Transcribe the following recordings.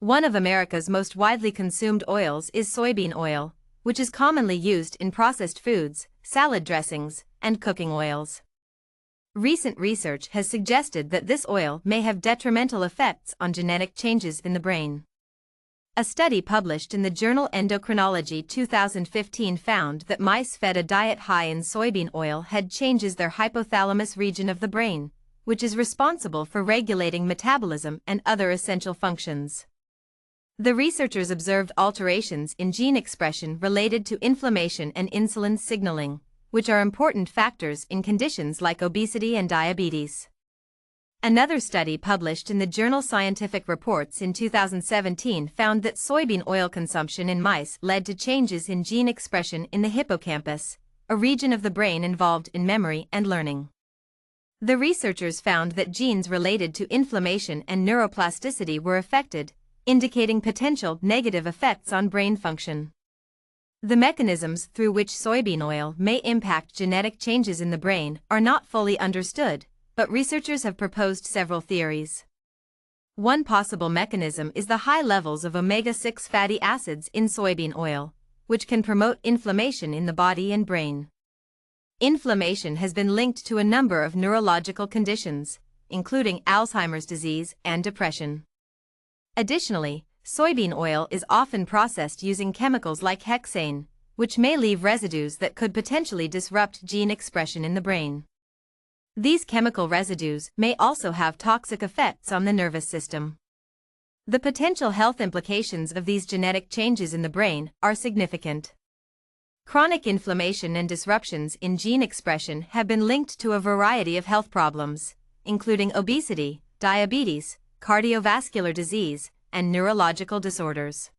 One of America's most widely consumed oils is soybean oil, which is commonly used in processed foods, salad dressings, and cooking oils. Recent research has suggested that this oil may have detrimental effects on genetic changes in the brain. A study published in the journal Endocrinology 2015 found that mice fed a diet high in soybean oil had changes in their hypothalamus region of the brain, which is responsible for regulating metabolism and other essential functions. The researchers observed alterations in gene expression related to inflammation and insulin signaling, which are important factors in conditions like obesity and diabetes. Another study published in the journal Scientific Reports in 2017 found that soybean oil consumption in mice led to changes in gene expression in the hippocampus, a region of the brain involved in memory and learning. The researchers found that genes related to inflammation and neuroplasticity were affected, indicating potential negative effects on brain function. The mechanisms through which soybean oil may impact genetic changes in the brain are not fully understood, but researchers have proposed several theories. One possible mechanism is the high levels of omega-6 fatty acids in soybean oil, which can promote inflammation in the body and brain. Inflammation has been linked to a number of neurological conditions, including Alzheimer's disease and depression. Additionally, soybean oil is often processed using chemicals like hexane, which may leave residues that could potentially disrupt gene expression in the brain. These chemical residues may also have toxic effects on the nervous system. The potential health implications of these genetic changes in the brain are significant. Chronic inflammation and disruptions in gene expression have been linked to a variety of health problems, including obesity, diabetes, cardiovascular disease, and neurological disorders.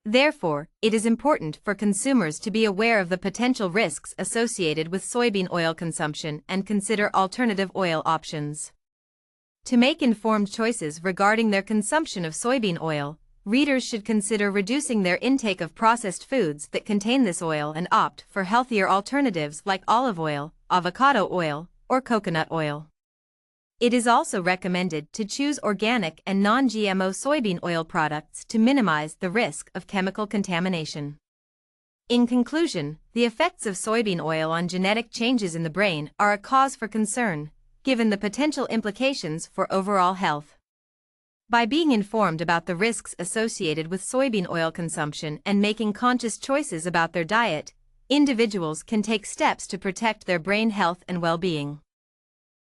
Therefore, it is important for consumers to be aware of the potential risks associated with soybean oil consumption and consider alternative oil options. To make informed choices regarding their consumption of soybean oil, readers should consider reducing their intake of processed foods that contain this oil and opt for healthier alternatives like olive oil, avocado oil, or coconut oil. It is also recommended to choose organic and non-GMO soybean oil products to minimize the risk of chemical contamination. In conclusion, the effects of soybean oil on genetic changes in the brain are a cause for concern, given the potential implications for overall health. By being informed about the risks associated with soybean oil consumption and making conscious choices about their diet, individuals can take steps to protect their brain health and well-being.